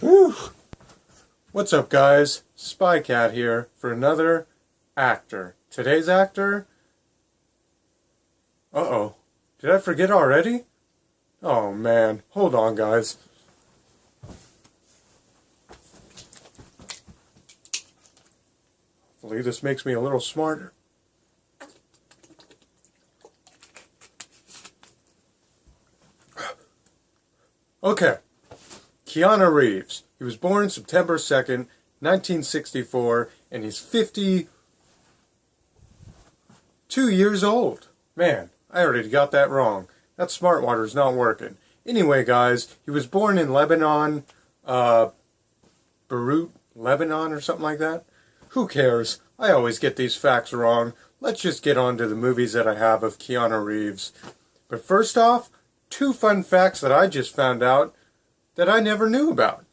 Whew. What's up, guys? Spy Cat here for another actor. Today's actor... Uh-oh. Did I forget already? Oh, man. Hold on, guys. Hopefully this makes me a little smarter. Okay. Keanu Reeves. He was born September 2nd, 1964, and he's 52 years old. Man, I already got that wrong. That smart water's not working. Anyway, guys, he was born in Lebanon, Beirut, Lebanon, or something like that. Who cares? I always get these facts wrong. Let's just get on to the movies that I have of Keanu Reeves. But first off, 2 fun facts that I just found out that I never knew about.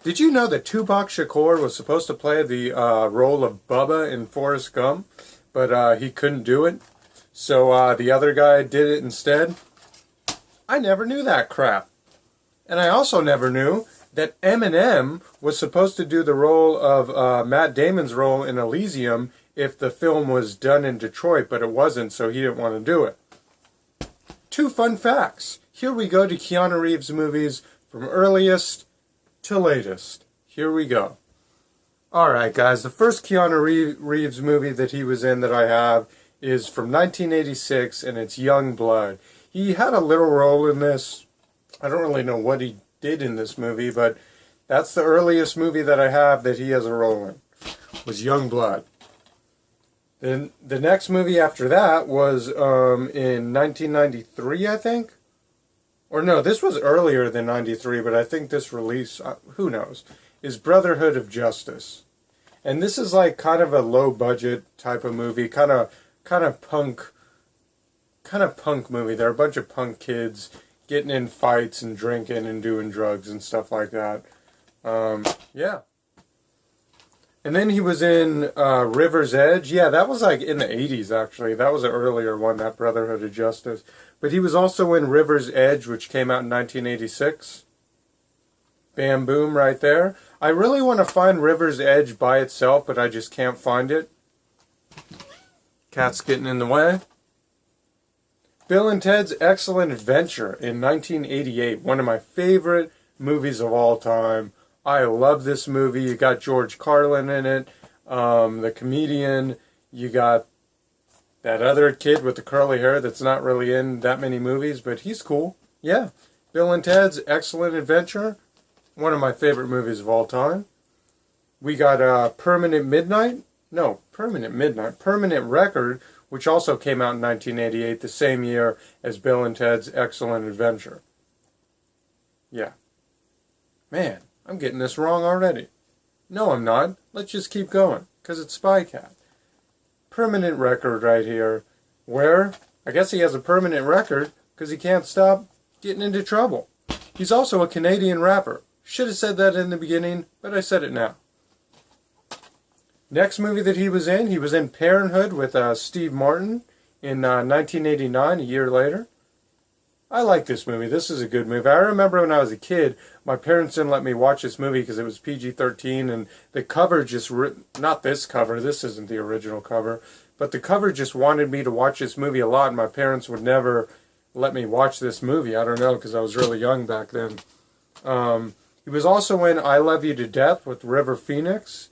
Did you know that Tupac Shakur was supposed to play the role of Bubba in Forrest Gump, but he couldn't do it? So the other guy did it instead? I never knew that crap. And I also never knew that Eminem was supposed to do the role of Matt Damon's role in Elysium if the film was done in Detroit, but it wasn't, so he didn't want to do it. 2 fun facts. Here we go to Keanu Reeves movies from earliest to latest. Here we go. Alright, guys, the first Keanu Reeves movie that he was in that I have is from 1986, and it's Young Blood. He had a little role in this. I don't really know what he did in this movie, but that's the earliest movie that I have that he has a role in, was Young Blood. Then the next movie after that was in 1993, I think. Or no, this was earlier than 93, but I think this release, who knows, is Brotherhood of Justice. And this is like kind of a low budget type of movie, kind of punk movie. There are a bunch of punk kids getting in fights and drinking and doing drugs and stuff like that. Yeah. And then he was in River's Edge. Yeah, that was like in the 80s, actually. That was an earlier one, that Brotherhood of Justice. But he was also in River's Edge, which came out in 1986. Bam, boom, right there. I really want to find River's Edge by itself, but I just can't find it. Cat's getting in the way. Bill and Ted's Excellent Adventure in 1988. One of my favorite movies of all time. I love this movie. You got George Carlin in it, the comedian. You got that other kid with the curly hair that's not really in that many movies, but he's cool. Yeah. Bill and Ted's Excellent Adventure. One of my favorite movies of all time. We got Permanent Record, which also came out in 1988, the same year as Bill and Ted's Excellent Adventure. Yeah. Man, I'm getting this wrong already. No, I'm not. Let's just keep going, because it's Spy Cat. Permanent Record right here, where I guess he has a permanent record because he can't stop getting into trouble. He's also a Canadian rapper. Should have said that in the beginning, but I said it now. Next movie that he was in Parenthood with Steve Martin in 1989, a year later. I like this movie. This is a good movie. I remember when I was a kid, my parents didn't let me watch this movie because it was PG-13, and the cover just... not this cover, this isn't the original cover, but the cover just wanted me to watch this movie a lot, and my parents would never let me watch this movie. I don't know, because I was really young back then. He was also in I Love You to Death with River Phoenix.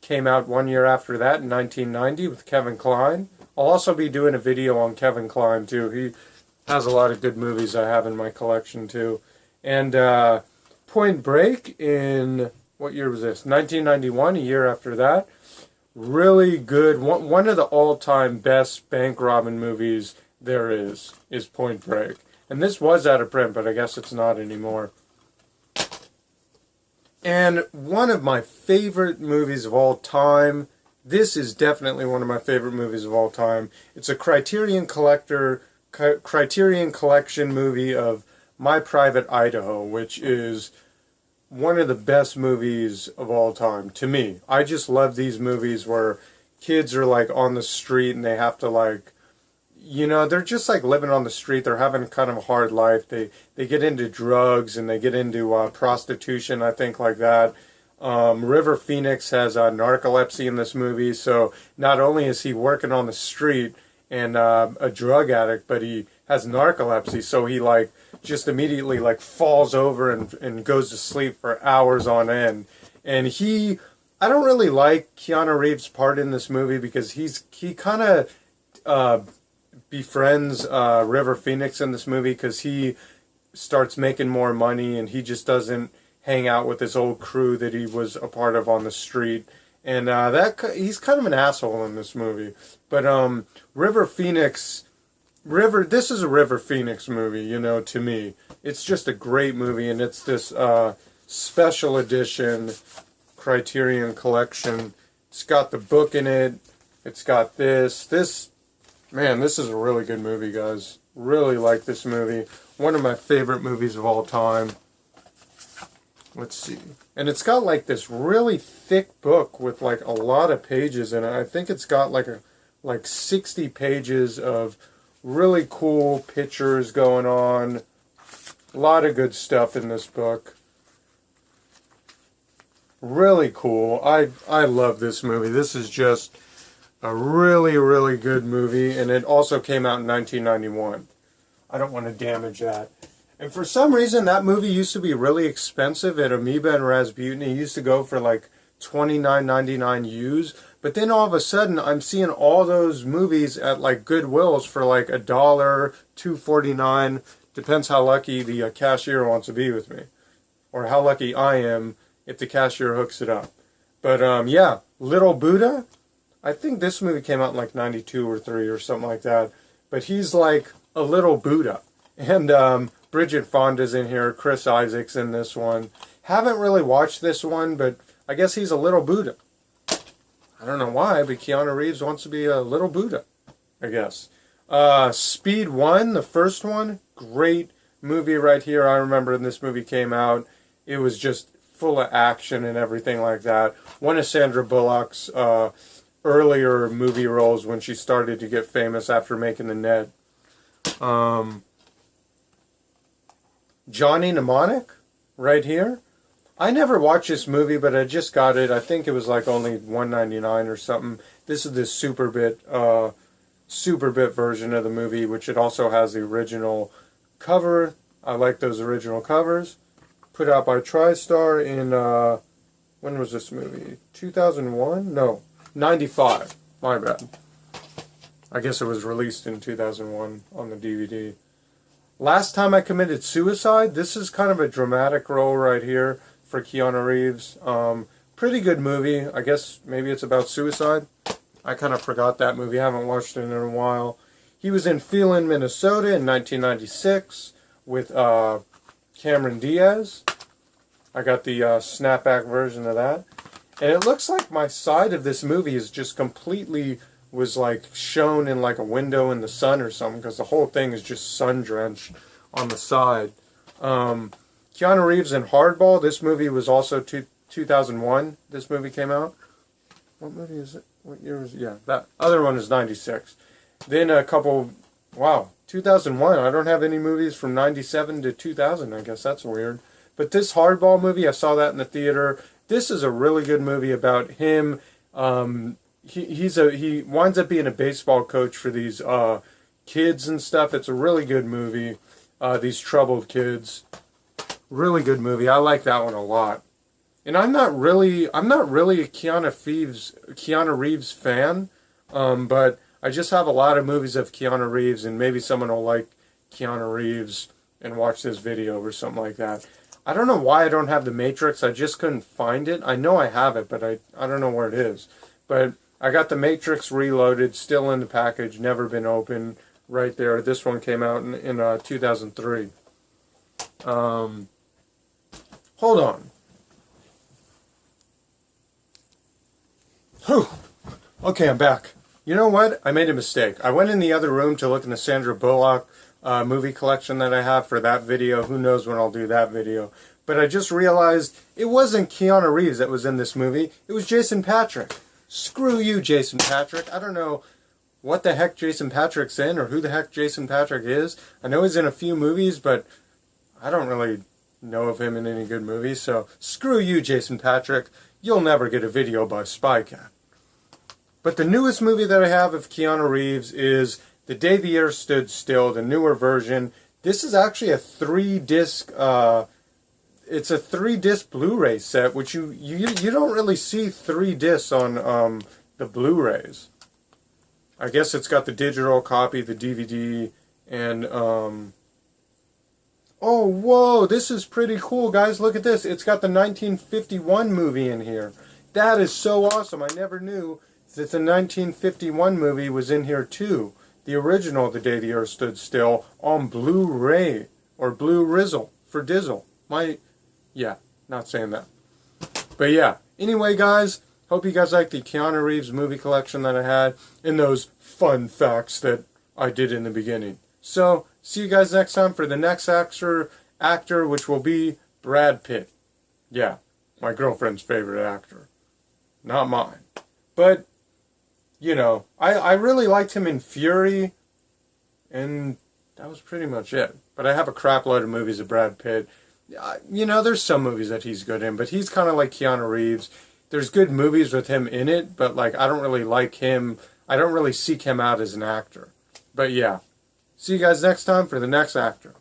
Came out 1 year after that in 1990 with Kevin Kline. I'll also be doing a video on Kevin Kline, too. He has a lot of good movies I have in my collection, too. And Point Break in, what year was this? 1991, a year after that. Really good. One of the all-time best bank robbing movies there is Point Break. And this was out of print, but I guess it's not anymore. And one of my favorite movies of all time, this is definitely one of my favorite movies of all time. It's a Criterion Collection movie of My Private Idaho, which is one of the best movies of all time, to me. I just love these movies where kids are like on the street and they have to like, you know, they're just like living on the street. They're having kind of a hard life. They get into drugs and they get into prostitution, I think, like that. River Phoenix has narcolepsy in this movie, so not only is he working on the street and a drug addict, but he has narcolepsy, so he like just immediately like falls over and goes to sleep for hours on end. And I don't really like Keanu Reeves' part in this movie because he kind of befriends River Phoenix in this movie because he starts making more money and he just doesn't hang out with his old crew that he was a part of on the street. And he's kind of an asshole in this movie. But River Phoenix, this is a River Phoenix movie, you know, to me. It's just a great movie, and it's this special edition Criterion Collection. It's got the book in it. It's got this. Man, this is a really good movie, guys. Really like this movie. One of my favorite movies of all time. Let's see. And it's got like this really thick book with like a lot of pages in it. I think it's got like 60 pages of really cool pictures going on. A lot of good stuff in this book. Really cool. I love this movie. This is just a really, really good movie. And it also came out in 1991. I don't want to damage that. And for some reason, that movie used to be really expensive at Amoeba and Rasputin. It used to go for like $29.99 used. But then all of a sudden, I'm seeing all those movies at like Goodwill's for like $1, $2.49. Depends how lucky the cashier wants to be with me. Or how lucky I am if the cashier hooks it up. But yeah, Little Buddha. I think this movie came out in like 92 or 3 or something like that. But he's like a little Buddha. And Bridget Fonda's in here. Chris Isaac's in this one. Haven't really watched this one, but I guess he's a little Buddha. I don't know why, but Keanu Reeves wants to be a little Buddha, I guess. Speed 1, the first one, great movie right here. I remember when this movie came out, it was just full of action and everything like that. One of Sandra Bullock's earlier movie roles when she started to get famous after making The Net. Johnny Mnemonic, right here. I never watched this movie, but I just got it. I think it was like only $1.99 or something. This is the Super Bit version of the movie, which it also has the original cover. I like those original covers. Put out by TriStar in, when was this movie? 2001? No, 95. My bad. I guess it was released in 2001 on the DVD. Last Time I Committed Suicide. This is kind of a dramatic role right here for Keanu Reeves. Pretty good movie. I guess maybe it's about suicide. I kind of forgot that movie. I haven't watched it in a while. He was in Phelan, Minnesota in 1996 with Cameron Diaz. I got the snapback version of that. And it looks like my side of this movie is just completely was like shown in like a window in the sun or something, because the whole thing is just sun drenched on the side. Keanu Reeves in Hardball. This movie was also 2001. This movie came out. What movie is it? What year was it? Yeah, that other one is 96. Then a couple, wow, 2001. I don't have any movies from 97 to 2000. I guess that's weird. But this Hardball movie, I saw that in the theater. This is a really good movie about him. He winds up being a baseball coach for these kids and stuff. It's a really good movie. These troubled kids. Really good movie. I like that one a lot. And I'm not really a Keanu Reeves fan, but I just have a lot of movies of Keanu Reeves, and maybe someone will like Keanu Reeves and watch this video or something like that. I don't know why I don't have The Matrix. I just couldn't find it. I know I have it, but I don't know where it is. But I got The Matrix Reloaded, still in the package, never been opened, right there. This one came out in 2003. Hold on. Whew. Okay, I'm back. You know what? I made a mistake. I went in the other room to look in the Sandra Bullock movie collection that I have for that video. Who knows when I'll do that video. But I just realized it wasn't Keanu Reeves that was in this movie. It was Jason Patric. Screw you, Jason Patric. I don't know what the heck Jason Patric's in or who the heck Jason Patric is. I know he's in a few movies, but I don't really know of him in any good movies, so screw you, Jason Patric. You'll never get a video by Spycat. But the newest movie that I have of Keanu Reeves is The Day the Earth Stood Still, the newer version. This is actually a 3-disc, it's a 3-disc Blu-ray set, which you don't really see 3 discs on the Blu-rays. I guess it's got the digital copy, the DVD, and oh, whoa, this is pretty cool, guys. Look at this. It's got the 1951 movie in here. That is so awesome. I never knew that the 1951 movie was in here too. The original, The Day the Earth Stood Still, on Blu-ray, or Blu-rizzle, for Dizzle. Yeah, not saying that. But yeah, anyway, guys, hope you guys like the Keanu Reeves movie collection that I had, and those fun facts that I did in the beginning. So, see you guys next time for the next actor, which will be Brad Pitt. Yeah, my girlfriend's favorite actor. Not mine. But, you know, I really liked him in Fury, and that was pretty much it. But I have a crap load of movies of Brad Pitt. You know, there's some movies that he's good in, but he's kind of like Keanu Reeves. There's good movies with him in it, but, like, I don't really like him. I don't really seek him out as an actor. But, yeah. See you guys next time for the next actor.